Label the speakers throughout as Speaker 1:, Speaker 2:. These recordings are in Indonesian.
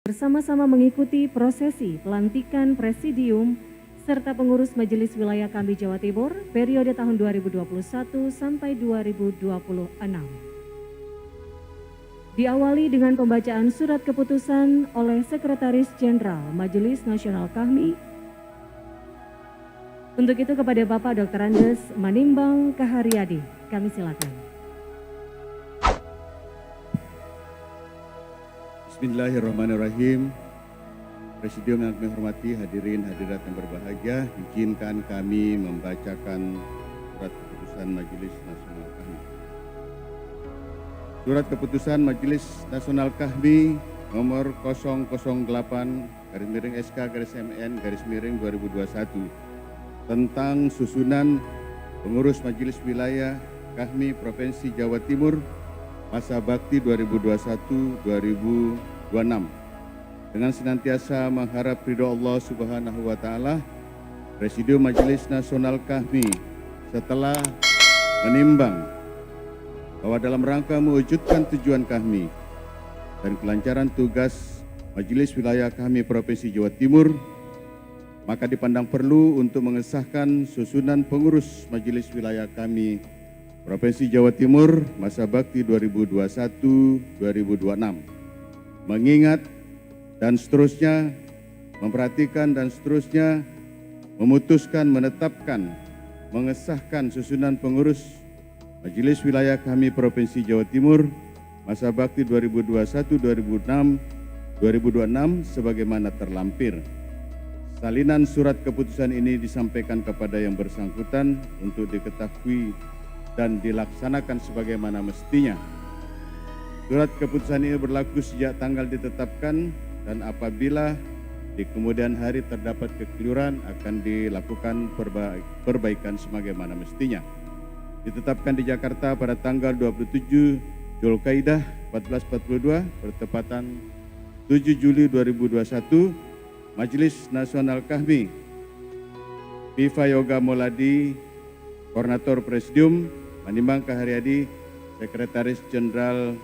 Speaker 1: bersama-sama mengikuti prosesi pelantikan presidium serta pengurus Majelis Wilayah Kami Jawa Timur periode tahun 2021 sampai 2026. Diawali dengan pembacaan surat keputusan oleh Sekretaris Jenderal Majelis Nasional KAHMI. Untuk itu kepada Bapak Dr. Andes Manimbang Kaharyadi, kami silakan.
Speaker 2: Bismillahirrahmanirrahim. Presidium yang kami hormati, hadirin hadirat yang berbahagia, izinkan kami membacakan surat keputusan Majelis Nasional KAHMI. Surat keputusan Majelis Nasional KAHMI nomor 008-SK-MN-2021 tentang susunan pengurus Majelis Wilayah KAHMI Provinsi Jawa Timur masa bakti 2021-2026 dengan senantiasa mengharap ridho Allah Subhanahu wa Ta'ala. Presidium Majelis Nasional KAHMI setelah menimbang bahwa dalam rangka mewujudkan tujuan KAHMI dan kelancaran tugas Majelis Wilayah KAHMI Provinsi Jawa Timur, maka dipandang perlu untuk mengesahkan susunan pengurus Majelis Wilayah KAHMI Provinsi Jawa Timur masa bakti 2021-2026. Mengingat dan seterusnya, memperhatikan dan seterusnya, memutuskan, menetapkan, mengesahkan susunan pengurus Majelis Wilayah KAHMI Provinsi Jawa Timur masa bakti 2021-2026 sebagaimana terlampir. Salinan surat keputusan ini disampaikan kepada yang bersangkutan untuk diketahui dan dilaksanakan sebagaimana mestinya. Surat keputusan ini berlaku sejak tanggal ditetapkan dan apabila di kemudian hari terdapat kekeliruan akan dilakukan perbaikan sebagaimana mestinya. Ditetapkan di Jakarta pada tanggal 27 Zulkaidah 1442 bertepatan 7 Juli 2021. Majelis Nasional KAHMI, Viva Yoga Moladi, Koordinator Presidium, Manimbang Kaharyadi, Sekretaris Jenderal.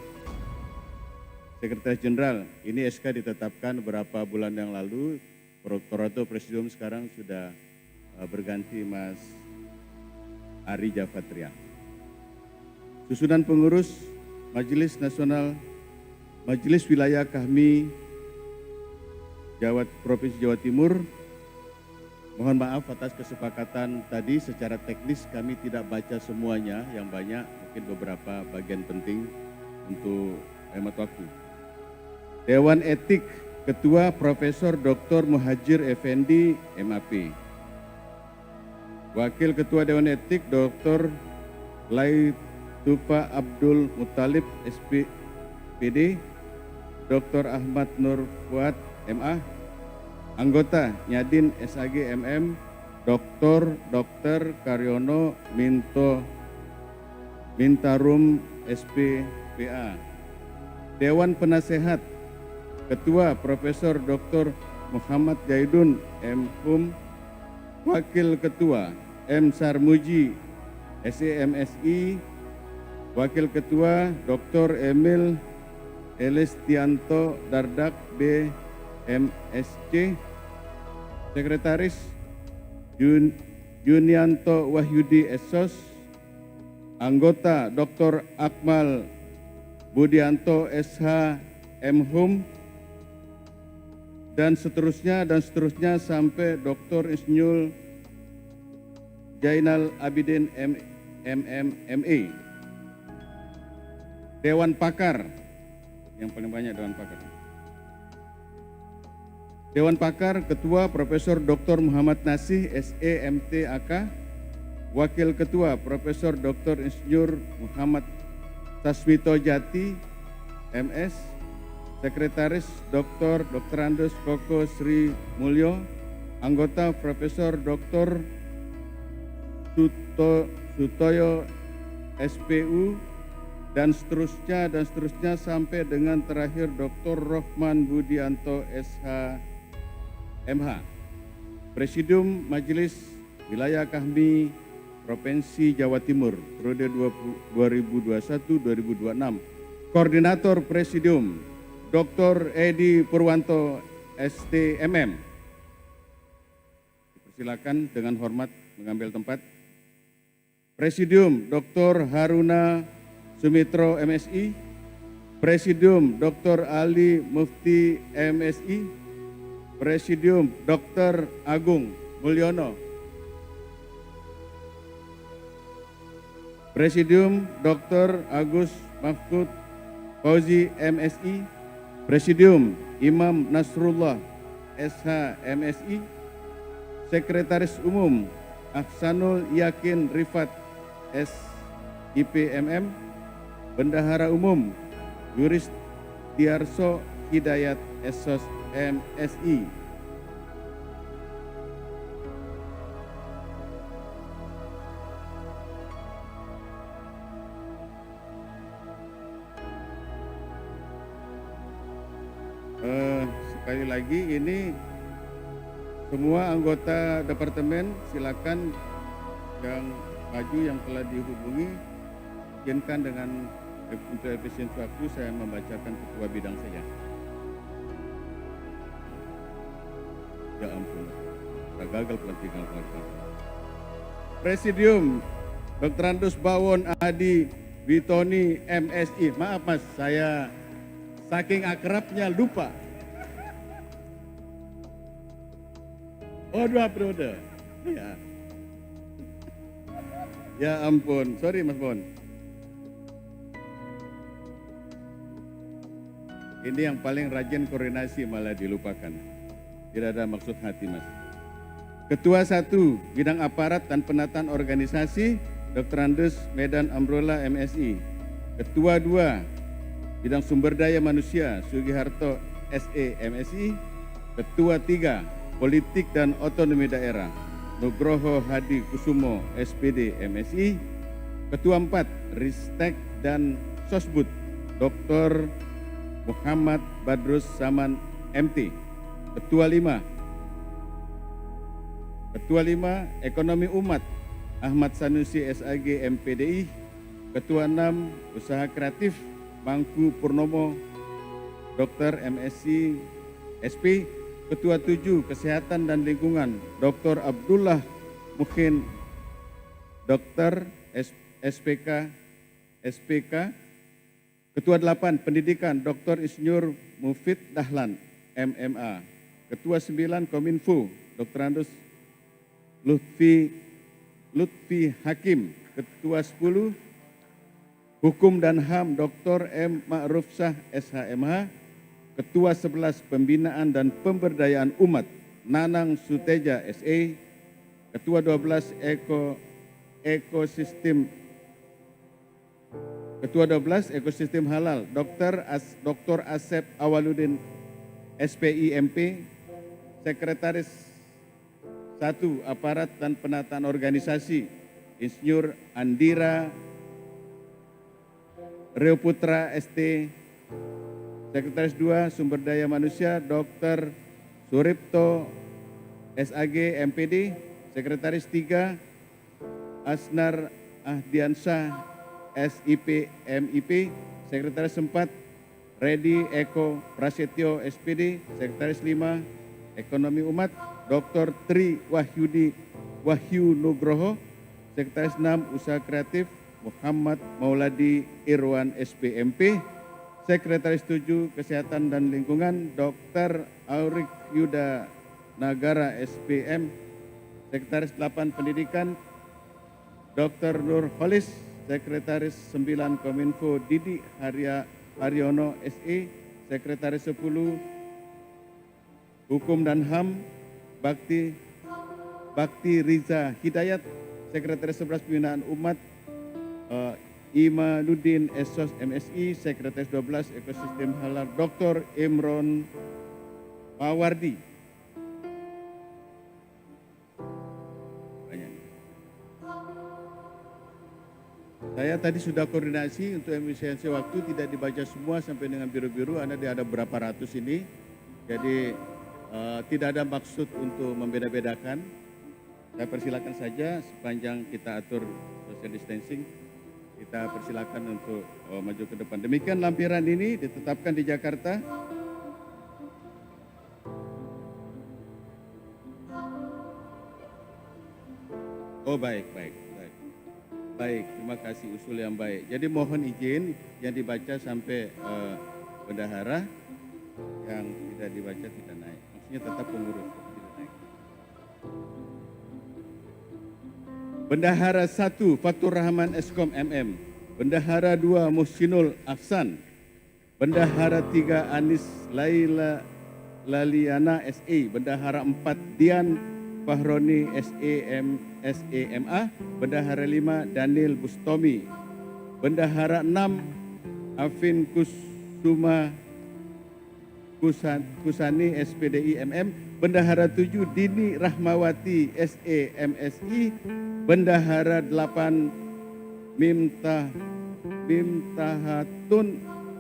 Speaker 2: Ini SK ditetapkan beberapa bulan yang lalu. Koordinator Presidium sekarang sudah berganti Mas Ari Jafatria. Susunan pengurus Majelis Nasional, Majelis Wilayah KAHMI Provinsi Jawa Timur. Mohon maaf atas kesepakatan tadi, secara teknis kami tidak baca semuanya yang banyak, mungkin beberapa bagian penting untuk hemat waktu. Dewan Etik Ketua Profesor Dr. Muhajir Effendi, MAP. Wakil Ketua Dewan Etik Dr. Laitufa Abdul Muttalib, SPD. Dr. Ahmad Nur Fuad, MA. Anggota Nyadin SAG MM, Dr. Karyono Mintarum SPPA. Dewan Penasehat Ketua Profesor Dr. Muhammad Jaidun MHum. Wakil Ketua M. Sarmuji SEMSI. Wakil Ketua Dr. Emil Elestianto Dardak BMSC. Sekretaris Junianto Wahyudi Esos. Anggota Dr. Akmal Budianto SH MHum, dan seterusnya sampai Dr. Insinyur Jainal Abidin MME. Dewan Pakar, yang paling banyak Dewan Pakar. Dewan Pakar Ketua Profesor Dr. Muhammad Nasih SEMT AK. Wakil Ketua Profesor Dr. Insinyur Muhammad Taswito Jati MS. Sekretaris Dr. Andes Koko Sri Mulyo. Anggota Profesor Dr. Sutoyo SPU, dan seterusnya sampai dengan terakhir Dr. Rohman Budianto SH MH. Presidium Majelis Wilayah KAHMI Provinsi Jawa Timur periode 2021-2026. Koordinator Presidium Dr. Edi Purwanto, STMM. Silakan dengan hormat mengambil tempat. Presidium Dr. Haruna Sumitro, MSI. Presidium Dr. Ali Mufti, MSI. Presidium Dr. Agung Mulyono. Presidium Dr. Agus Mahfud Fauzi, MSI. Presidium Imam Nasrullah, SH, MSI. Sekretaris Umum Ahsanul Yakin Rifat, SIPMM. Bendahara Umum Yuris Diarso Hidayat, SOS, MSI. Sekali lagi ini semua anggota departemen silakan yang maju yang telah dihubungi, izinkan dengan untuk efisiensi waktu saya membacakan ketua bidang saja. Ya ampun, saya gagal pelantikan. Presidium Dr. Andus Bawon Adi Witoni, MSI. Maaf Mas, saya saking akrabnya lupa. Oh, 2 periode. Ya. Ya ampun, sorry Mas Bon. Ini yang paling rajin koordinasi malah dilupakan. Tidak ada maksud hati Mas. Ketua 1, Bidang Aparat dan Penataan Organisasi, Dr. Andes Medan Amrola, MSI. Ketua 2, Bidang Sumber Daya Manusia, Sugiharto, SE, MSI. Ketua 3, Politik dan Otonomi Daerah, Nugroho Hadi Kusumo, SPD, MSI. Ketua 4, Ristek dan Sosbud, Dr. Muhammad Badrus Saman, MT. Ketua 5, Ekonomi Umat, Ahmad Sanusi, SAG, MPDI. Ketua 6, Usaha Kreatif, Mangku Purnomo, Dr. MSc, SP. Ketua 7, Kesehatan dan Lingkungan, Dr. Abdullah Mukhin, Dr. SPK. Ketua 8, Pendidikan, Dr. Insinyur Mufid Dahlan, MMA. Ketua 9, Kominfo, Dr. Andus Lutfi Hakim. Ketua 10, Hukum dan HAM, Dr. M. Ma'ruf Shah, SHMH. Ketua 11, Pembinaan dan Pemberdayaan Umat, Nanang Suteja, SE. Ketua 12, Ekosistem Halal, Dr. Asep Awaludin, SPI, MP. Sekretaris 1, Aparat dan Penataan Organisasi, Insinyur Andira Reoputra, ST. Sekretaris 2, Sumber Daya Manusia, Dr. Suripto, SAG, MPD. Sekretaris 3, Asnar Ahdiansyah, SIP, MIP. Sekretaris 4, Redi Eko Prasetyo, SPD. Sekretaris 5, Ekonomi Umat, Dr. Tri Wahyu Nugroho. Sekretaris 6, Usaha Kreatif, Muhammad Mauladi Irwan, SPMP. Sekretaris 7, Kesehatan dan Lingkungan, Dr. Aurik Yuda Nagara, SPM. Sekretaris 8, Pendidikan, Dr. Nur Holis. Sekretaris 9, Kominfo, Didi Haryono, SE. Sekretaris 10, Hukum dan HAM, Bakti Riza Hidayat. Sekretaris 11, Pembinaan Umat, Imanuddin, SOS, MSI. Sekretaris 12, Ekosistem Halal, Dr. Imron Mawardi. Saya tadi sudah koordinasi untuk efisiensi waktu, tidak dibaca semua sampai dengan biru-biru, ada berapa ratus ini. Jadi tidak ada maksud untuk membeda-bedakan. Saya persilakan saja sepanjang kita atur social distancing. kita persilakan untuk maju ke depan. Demikian lampiran ini ditetapkan di Jakarta. Oh baik. Baik, terima kasih usul yang baik. Jadi mohon izin yang dibaca sampai bendahara, yang tidak dibaca tidak naik. Maksudnya tetap pengurus, tidak naik. Bendahara 1 Fatur Rahman Eskom MM. Bendahara 2 Muhsinul Ahsan. Bendahara 3 Anis Laila Laliana SE. Bendahara 4 Dian Fahroni SEMA. Bendahara 5 Daniel Bustomi. Bendahara 6 Afin Kusuma Kusani SPDI MM. Bendahara 7 Dini Rahmawati SEMSI. Bendahara 8 Mimtahatun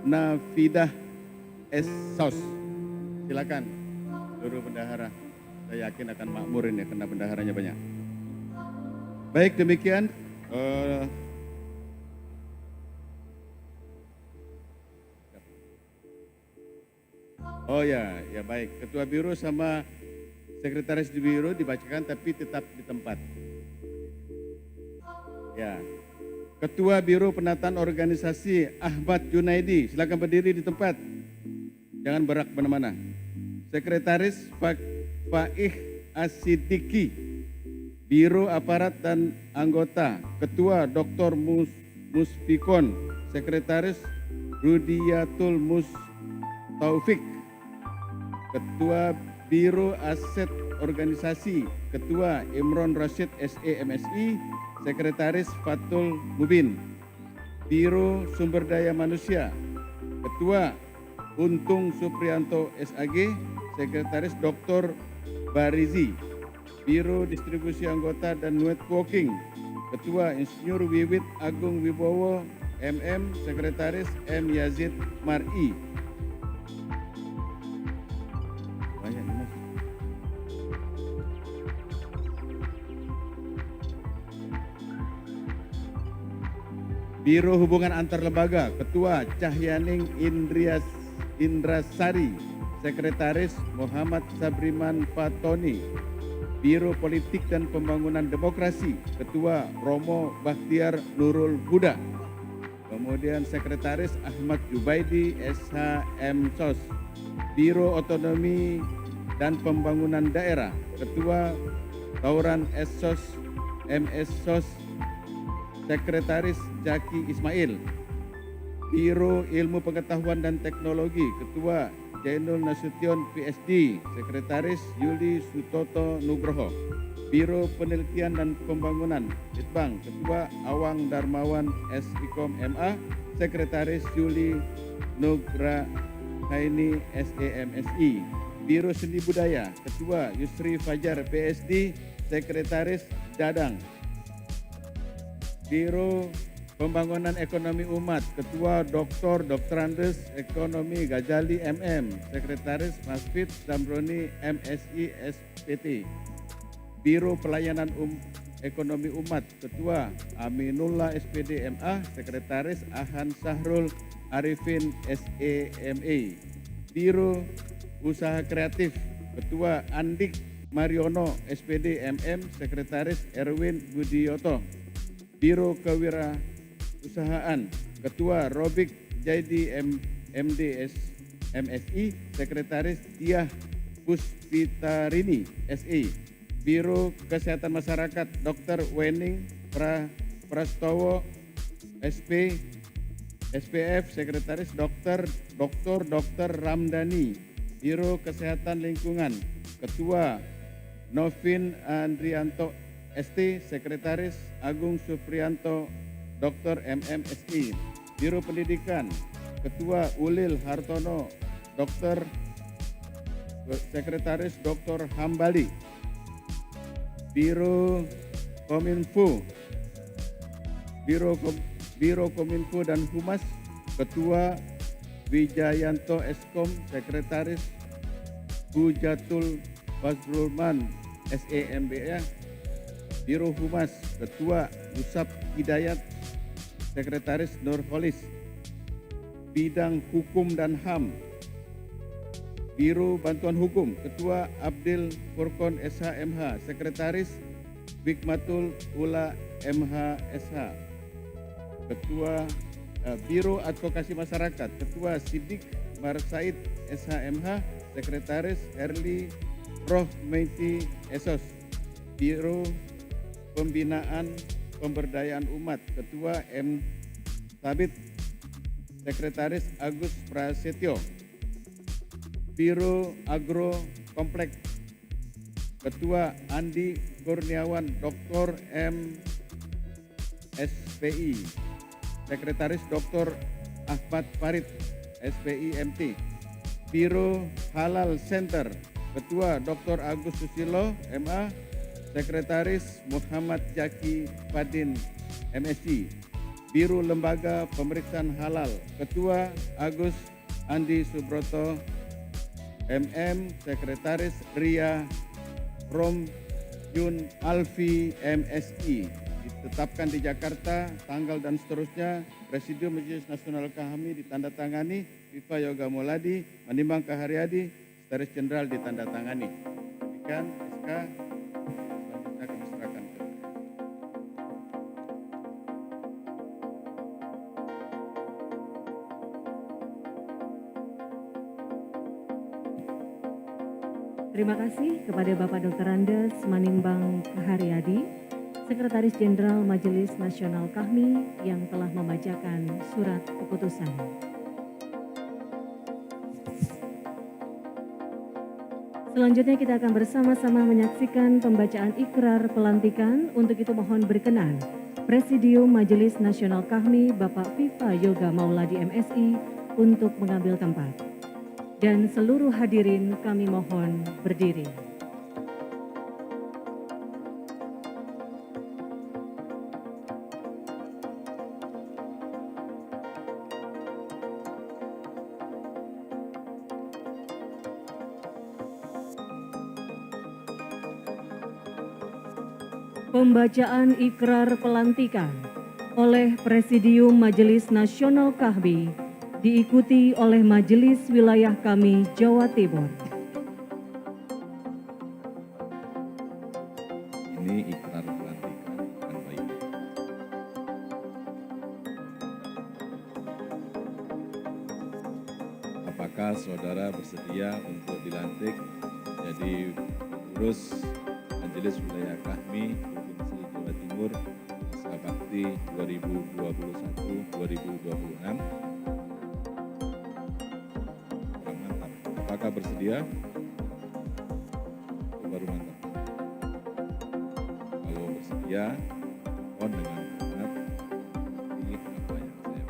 Speaker 2: Nafidah SSOS. Silakan seluruh bendahara. Saya yakin akan makmur ini karena bendaharanya banyak. Baik, demikian. Oh ya baik. Ketua Biro sama Sekretaris di Biro dibacakan tapi tetap di tempat. Ya. Ketua Biro Penataan Organisasi Ahmad Junaidi, silakan berdiri di tempat. Jangan berak mana-mana. Sekretaris Faih Asidiki, Biro Aparat dan Anggota. Ketua Dr. Musfikon, Sekretaris Rudiatul Taufik. Ketua Biro Aset Organisasi, Ketua Imron Rashid SEMSI, Sekretaris Fatul Mubin. Biro Sumber Daya Manusia, Ketua Untung Suprianto SAG, Sekretaris Dr. Barizi. Biro Distribusi Anggota dan Networking, Ketua Insinyur Wiwit Agung Wibowo MM, Sekretaris M. Yazid Mar'i. Biro Hubungan Antar Lembaga, Ketua Cahyaning Indrasari, Sekretaris Muhammad Sabriman Fatoni. Biro Politik dan Pembangunan Demokrasi, Ketua Romo Bakhtiar Nurul Huda. Kemudian Sekretaris Ahmad Jubaidi SHM SOS. Biro Otonomi dan Pembangunan Daerah, Ketua Tauran SOS MS SOS, Sekretaris Jaki Ismail. Biro Ilmu Pengetahuan dan Teknologi, Ketua Jainul Nasution PSD, Sekretaris Yuli Sutoto Nugroho. Biro Penelitian dan Pembangunan Litbang, Ketua Awang Darmawan SIKOM MA, Sekretaris Yuli Nugra Haini SEMSI. Biro Seni Budaya, Ketua Yusri Fajar PSD, Sekretaris Dadang. Biro Pembangunan Ekonomi Umat, Ketua Dr. Andes Ekonomi Ghazali MM, Sekretaris Masfid Zamroni MSI SPT. Biro Pelayanan Ekonomi Umat, Ketua Aminullah SPD MA, Sekretaris Ahan Sahrul Arifin SEME. Biro Usaha Kreatif, Ketua Andik Mariono SPD MM, Sekretaris Erwin Budiyoto. Biro Kewirausahaan, Ketua Robik Jaidi MDS MSI, Sekretaris Diah Puspitarini SI. Biro Kesehatan Masyarakat, Dr. Wening Prastowo SP SPF, Sekretaris Dr. Ramdhani. Biro Kesehatan Lingkungan, Ketua Novin Andrianto ST, Sekretaris Agung Suprianto Dr. MMSI. Biro Pendidikan, Ketua Ulil Hartono Dr. Sekretaris Dr. Hambali. Biro Kominfo, Biro Kominfo dan Humas, Ketua Wijayanto Eskom, Sekretaris Hujatul Fazrulman SEMBA. Biro Humas, Ketua Yusap Hidayat Sekretaris Nurholis. Bidang Hukum dan HAM, Biro Bantuan Hukum, Ketua Abdil Furqon SH.MH, Sekretaris Hikmatul Ula MH.SH, Ketua Biro Advokasi Masyarakat, Ketua Sidik Marsaid SH.MH, Sekretaris Herli Rohmeiti Esos, Biro Pembinaan Pemberdayaan Umat, Ketua M. Sabit, Sekretaris Agus Prasetyo, Biro Agro Komplek, Ketua Andi Kurniawan Dr. M. SPI, Sekretaris Dr. Ahmad Farid SPI MT, Biro Halal Center, Ketua Dr. Agus Susilo MA, Sekretaris Muhammad Jaki Fadin MSc, Biro Lembaga Pemeriksaan Halal, Ketua Agus Andi Subroto MM, Sekretaris Ria Rom Yun Alfi MSI. Ditetapkan di Jakarta, tanggal dan seterusnya. Presidium Majelis Nasional Kahmi ditandatangani Viva Yoga Mauladi, Manimbang Kaharyadi, Sekretaris Jenderal ditandatangani. Demikian SK. Selanjutnya kami serahkan ke
Speaker 1: Terima kasih kepada Bapak Dr. Andes Manimbang Kaharyadi, Sekretaris Jenderal Majelis Nasional Kahmi yang telah membacakan surat keputusan. Selanjutnya kita akan bersama-sama menyaksikan pembacaan ikrar pelantikan. Untuk itu mohon berkenan Presidium Majelis Nasional Kahmi Bapak Viva Yoga Mauladi MSI untuk mengambil tempat. Dan seluruh hadirin kami mohon berdiri. Pembacaan ikrar pelantikan oleh Presidium Majelis Nasional Kahmi diikuti oleh Majelis Wilayah Kami Jawa Timur.
Speaker 3: Ini ikrar pelantikan dengan baik. Apakah saudara bersedia untuk dilantik menjadi pengurus Majelis Wilayah Kahmi Provinsi Jawa Timur masa bakti 2021-2026? Apakah bersedia? Itu baru mantap. Kalau bersedia, mohon dengan hormat pilih apa yang saya baca.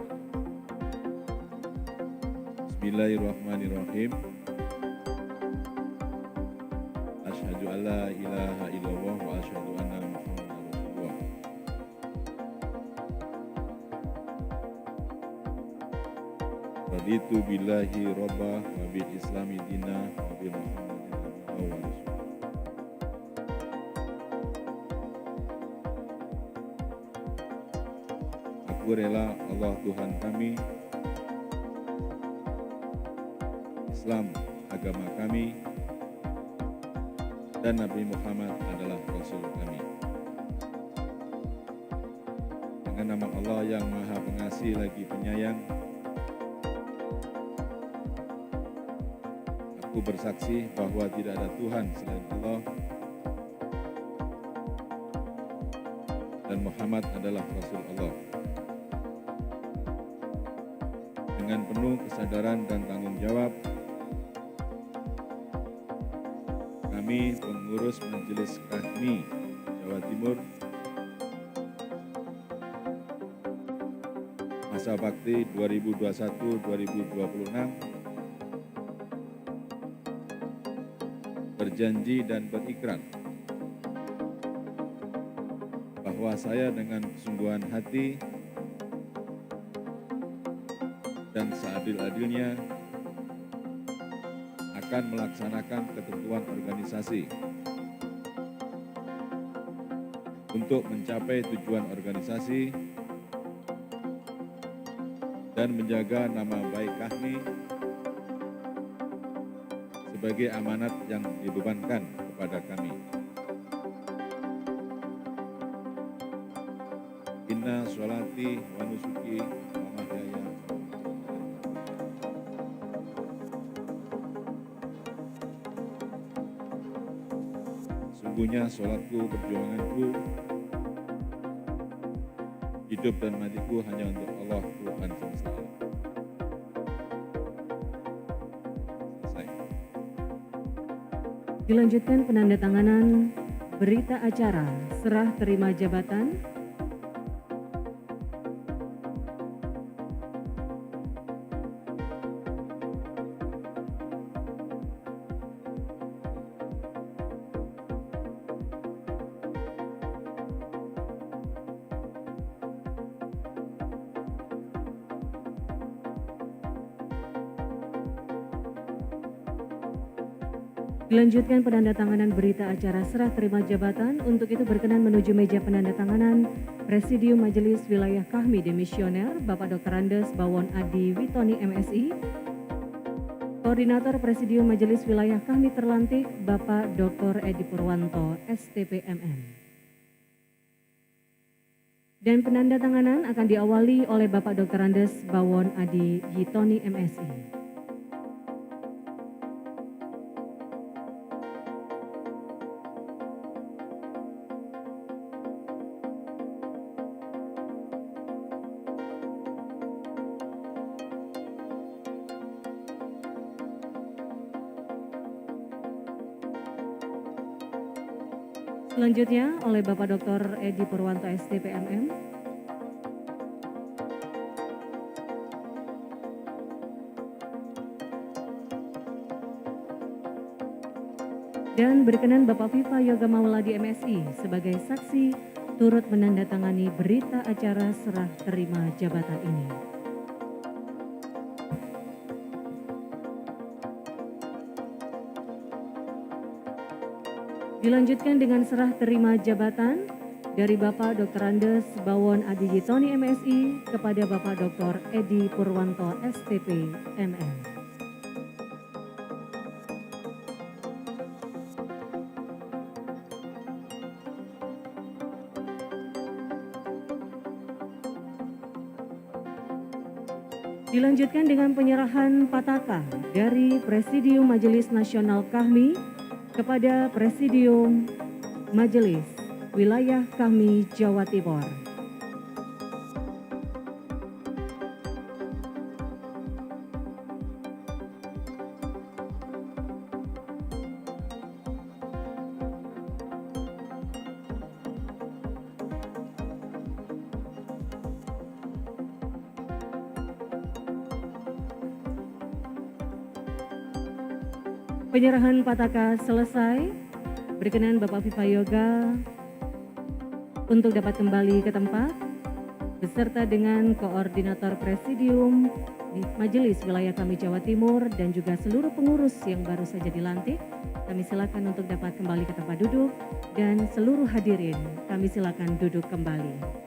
Speaker 3: Bismillahirrahmanirrahim. Asyhadu an la ilaha illallah wa asyhadu anna Muhammadar Rasulullah. Raditu billahi robba wa bil islami dina wa bil Muhammadin nabiyyan wa rasul. Aku rela Allah Tuhan kami, Islam agama kami, dan Nabi Muhammad adalah Rasul kami. Dengan nama Allah yang Maha Pengasih lagi Penyayang, aku bersaksi bahwa tidak ada Tuhan selain Allah dan Muhammad adalah Rasul Allah. Dengan penuh kesadaran dan tanggung jawab, kami pengurus Majelis Kahmi Jawa Timur masa bakti 2021-2026 berjanji dan berikrar bahwa saya dengan kesungguhan hati dan seadil-adilnya akan melaksanakan ketentuan organisasi untuk mencapai tujuan organisasi dan menjaga nama baik kami sebagai amanat yang dibebankan kepada kami. Inna sholati wa nusuki wa mahyaya. Sungguhnya sholatku, perjuanganku, hidup dan matiku hanya untuk Allah Tuhan semesta alam. Selesai.
Speaker 1: Dilanjutkan penandatanganan berita acara serah terima jabatan Dilanjutkan penandatanganan berita acara serah terima jabatan. Untuk itu berkenan menuju meja penandatanganan Presidium Majelis Wilayah Kahmi Demisioner Bapak Dr. Andes Bawon Adi Witoni MSI, Koordinator Presidium Majelis Wilayah Kahmi terlantik Bapak Dr. Edi Purwanto STPMM. Dan penandatanganan akan diawali oleh Bapak Dr. Andes Bawon Adi Witoni MSI. Selanjutnya oleh Bapak Dr. Edi Purwanto STPMM. Dan berkenan Bapak Viva Yoga Mauladi MSI sebagai saksi turut menandatangani berita acara serah terima jabatan ini. Dilanjutkan dengan serah terima jabatan dari Bapak Dr. Andes Bawon Adi Witoni MSI kepada Bapak Dr. Edi Purwanto STP MM. Dilanjutkan dengan penyerahan pataka dari Presidium Majelis Nasional Kahmi kepada Presidium Majelis Wilayah Kahmi Jawa Timur. Penyerahan pataka selesai. Berkenan Bapak Viva Yoga untuk dapat kembali ke tempat beserta dengan Koordinator Presidium Majelis Wilayah Kahmi Jawa Timur dan juga seluruh pengurus yang baru saja dilantik. Kami silakan untuk dapat kembali ke tempat duduk dan seluruh hadirin kami silakan duduk kembali.